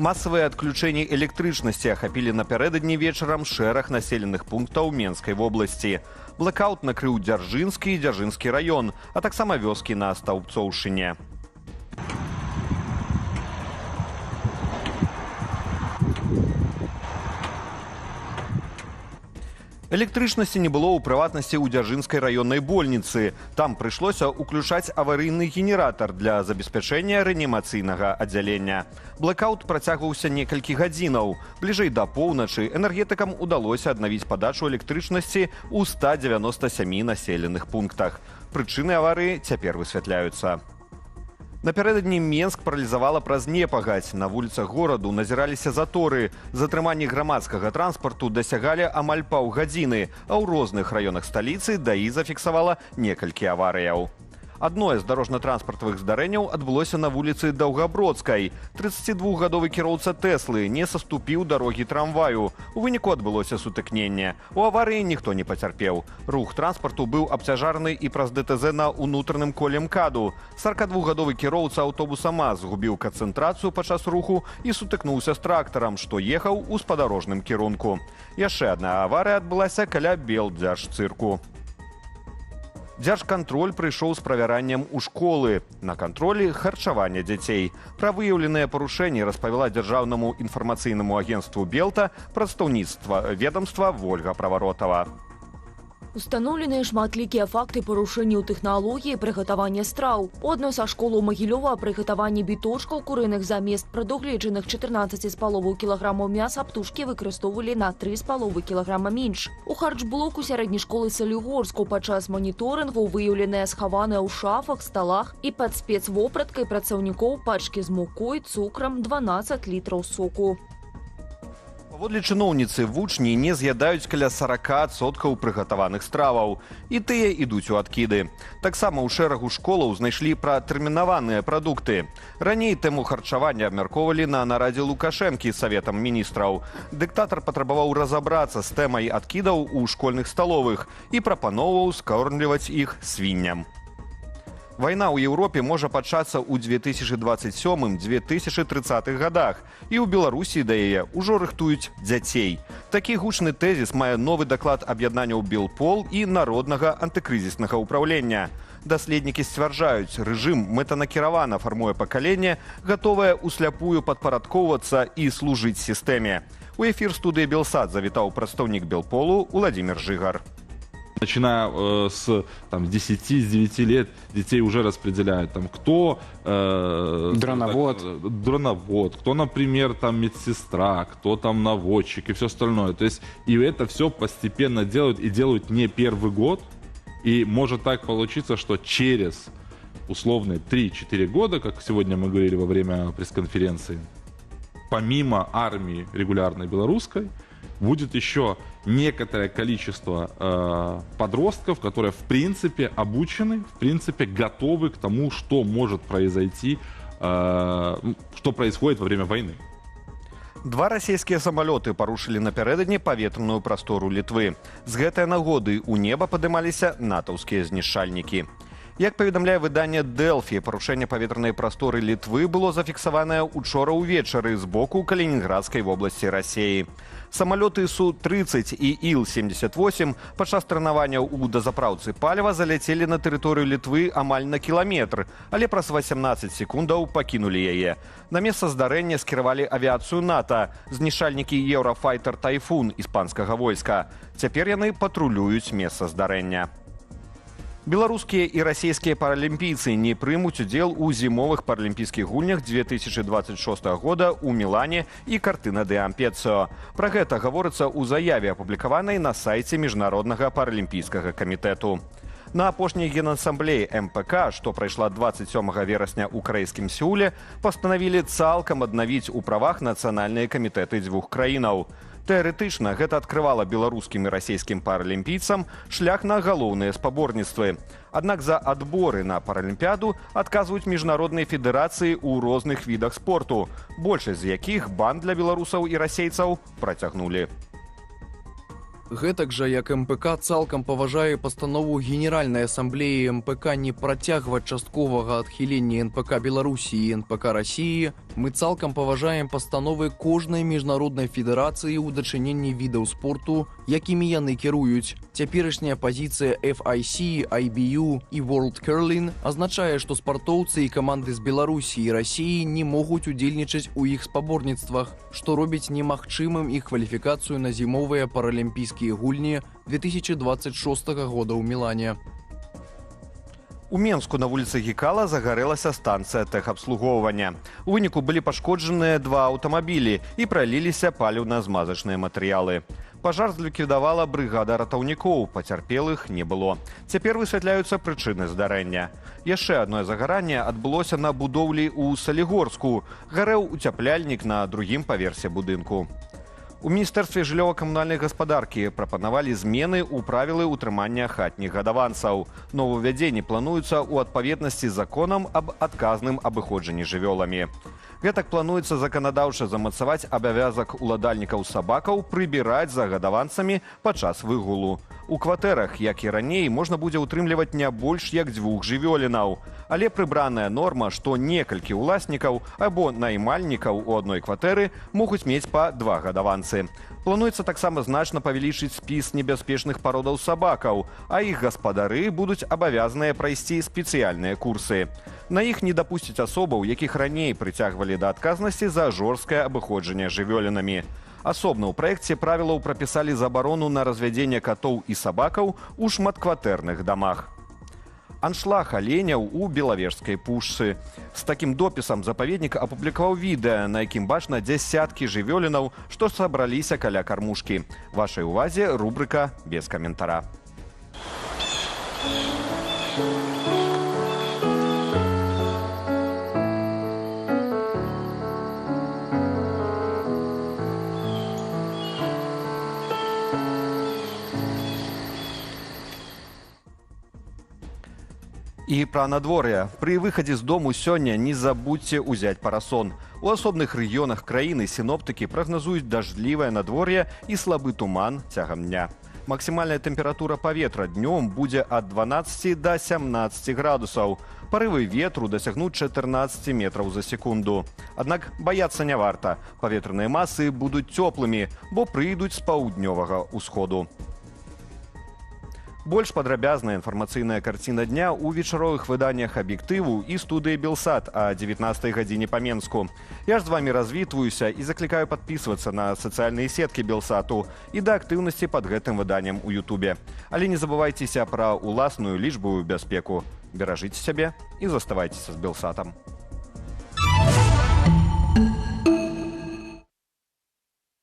Массовые отключения электрычнасці ахапілі напярэдадні вечарам шэраг населеных пунктаў Менскай вобласці. Блэкаут накрыў Дзяржынскі і Дзяржынскі раён, а таксама вёскі на Стаўбцоўшчыне. Электрычнасці не было ў прыватнасці ў Дзяржынскай раённай больніцы. Там прыйшлося ўключаць аварыйны генератар для забеспячэння рэанімацыйнага аддзялення. Блэкаут працягваўся некалькі гадзінаў. Бліжэй да поўначы энергетыкам удалося аднавіць падачу электрычнасці ў 197 населеных пунктах. Прычыны аварыі цяпер высвятляюцца. Напярэдадні Менск паралізавала праз непагадзь. На вуліцах гораду назіраліся заторы. Затрыманні грамадскага транспарту дасягалі амаль паўгадзіны, а ў розных раёнах сталіцы ДАІ зафіксавала некалькі аварыяў. Адное з дарожна-транспартавых здарэнняў адбылося на вуліцы Даўгабродскай. 32-гадовы кіроўца Тэслы не саступіў дарогі трамваю. У выніку адбылося сутыкненне. У аварыі ніхто не пацярпеў. Рух транспарту быў абцяжараны і праз ДТЗ на ўнутраным коле МКАДу. 42-гадовы кіроўца аўтобуса МАЗ згубіў канцэнтрацыю падчас руху і сутыкнуўся з трактарам, што ехаў у спадарожным кірунку. Яшчэ адна аварыя адбылася каля Белдзяржцырку. Дзяржкантроль прыйшоў з правяраннем у школы. На кантролі харчавання дзяцей. Пра выяўленыя парушэнні распавяла дзяржаўнаму інфармацыйнаму агенцтву «Белта» прадстаўніцтва ведамства Вольга Праваротава. Установленыя шматлікія факты парушэнняў тэхналогіі прыгатавання страў. У адной са школ у Магілёва прыгатаванні біточкаў курыных замест прадугледжаных 14,5 кілаграмаў мяса птушкі выкарыстоўвалі на 3,5 кілаграма менш. У харчблоку сярэдняй школы Салігорску падчас маніторынгу выяўленыя схаваныя ў шафах, сталах і пад спецвопраткай працаўнікоў пачкі з мукой, цукрам, 12 літраў соку. Паводле чыноўніцы, вучні не з'ядаюць каля 40% прыгатаваных страваў. І тыя ідуць у адкіды. Таксама ў шэрагу школаў знайшлі пратэрмінаваныя прадукты. Раней тэму харчавання абмяркоўвалі на нарадзе Лукашэнкі з Саветам міністраў. Дыктатар патрабаваў разабрацца з тэмай адкідаў у школьных сталовых і прапаноўваў скормліваць іх свінням. Вайна ў Еўропе можа пачацца ў 2027-2030 годах. І ў Беларусі да яе ўжо рыхтуюць дзяцей. Такі гучны тэзіс мае новы даклад аб'яднанняў Белпол і Народнага антыкрызіснага ўпраўлення. Даследнікі сцвярджаюць, рэжым мэтанакіравана фармуе пакаленне, гатовае усляпую падпарадкоўвацца і служыць сістэме. У эфір студыі Белсат завітаў прадстаўнік Белполу Уладзімір Жыгар. Начиная с 10-9 лет детей уже распределяют, кто дроновод, кто, например, медсестра, кто наводчик и все остальное. То есть и это все постепенно делают, и делают не первый год. И может так получиться, что через условные 3-4 года, как сегодня мы говорили во время пресс-конференции, помимо армии регулярной белорусской, будет еще некоторое количество подростков, которые в принципе обучены, в принципе готовы к тому, что может произойти, что происходит во время войны. Два расійскія самалёты парушылі напярэдадні паветраную прастору Літвы. З гэтай нагоды ў неба падымаліся натаўскія знішчальнікі. Як паведамляе выданне «Дэлфі», парушэнне паветранай прасторы Літвы было зафіксаванае учора ўвечары з боку Калінінградскай вобласці Расіі. Самалёты Су-30 і Іл-78 падчас трэнаванняў у дазапраўцы паліва заляцелі на тэрыторыю Літвы амаль на кіламетр, але праз 18 секундаў пакінулі яе. На месца здарэння скіравалі авіяцыю НАТО, знішальнікі «Еўрафайтер Тайфун» іспанскага войска. Цяпер яны патрулююць месца здарэння. Беларускія і расійскія паралімпійцы не прымуць удзел у зімовых паралімпійскіх гульнях 2026 года ў Мілане і Картына дэ Ампецыо. Пра гэта гаворыцца ў заяве, апублікаванай на сайце Міжнароднага паралімпійскага камітэту. На апошняй генасамблеі МПК, што прайшла 27 верасня ў карэйскім Сеуле, пастанавілі цалкам аднавіць у правах нацыянальныя камітэты дзвюх краінаў. Тэарэтычна гэта адкрывала беларускім і расійскім паралімпійцам шлях на галоўныя спаборніцтвы. Аднак за адборы на паралімпіяду адказваюць міжнародныя федэрацыі ў розных відах спорту, большасць з якіх бан для беларусаў і расейцаў працягнулі. Гэтак жа, як МПК цалкам паважае пастанову Генеральнай асамблеі МПК не працягваць частковага адхілення НПК Беларусі і НПК Расіі, мы цалкам паважаем пастановы кожнай міжнароднай федэрацыі ў дачыненні відаў спорту, якімі яны кіруюць. Цяперашняя пазіцыя FIC, IBU і World Curling азначае, што спартоўцы і каманды з Беларусі і Расіі не могуць удзельнічаць у іх спаборніцтвах, што робіць немагчымым іх кваліфікацыю на зімовыя паралімпійскія гульні 2026 года ў Мілане. У Менску на вуліцы Гікала загарэлася станцыя тэхабслугоўвання. У выніку былі пашкоджаныя 2 аўтамабілі і праліліся паліўна-змазачныя матэрыялы. Пажар ліквідавала брыгада ратаўнікоў, пацярпелых не было. Цяпер высвятляюцца прычыны здарэння. Яшчэ адно загаранне адбылося на будоўлі ў Салігорску. Гарэў уцяпляльнік на другім паверсе будынку. У Міністэрстве жыллёва-камунальнай гаспадаркі прапанавалі змены ў правілы ўтрымання хатніх гадаванцаў. Новаўвядзенні плануюцца ў адпаведнасці з законам аб адказным абыходжанні жывёламі. Гэтак плануецца заканадаўча замацаваць абавязак уладальнікаў сабакаў прыбіраць за гадаванцамі падчас выгулу. У кватэрах, як і раней, можна будзе ўтрымліваць не больш як 2 жывёлінаў. Але прыбраная норма, што некалькі ўласнікаў або наймальнікаў у адной кватэры могуць мець па 2 гадаванцы. Плануецца таксама значна павялічыць спіс небяспечных пародаў сабакаў, а іх гаспадары будуць абавязаныя прайсці спецыяльныя курсы. На іх не дапусцяць асобаў, якіх раней прыцягвалі да адказнасці за жорсткае абыходжанне жывёлінамі. Асобна ў праекце правілаў прапісалі забарону на развядзенне катоў і сабакаў у шматкватэрных дамах. Аншлаг аленяў у Белавежскай пушчы. З такім допісам запаведнік апублікаваў відэа, на якім бачна дзясяткі жывёлінаў, што сабраліся каля кармушкі. Вашай увазе рубрыка «Без каментара». І пра надвор'е. Пры выхадзе з дому сёння не забудзьце ўзяць парасон. У асобных рэгіёнах краіны сіноптыкі прагназуюць дажджлівае надвор'е і слабы туман цягам дня. Максімальная тэмпература паветра днём будзе ад 12 да 17 градусаў. Парывы ветру дасягнуць 14 метраў за секунду. Аднак баяцца не варта. Паветраныя масы будуць цёплымі, бо прыйдуць з паўднёвага ўсходу. Больш падрабязная інфармацыйная карціна дня ў вечаровых выданнях «Аб'ектыву» і студыі «Белсат» о 19 гадзіне па Менску. Я ж з вамі развітваюся і заклікаю падпісвацца на сацыяльныя сеткі «Белсату» і да актыўнасці пад гэтым выданнем у Ютубе. Але не забывайцеся пра ўласную лічбавую бяспеку. Беражыце сябе і заставайцеся з «Белсатам».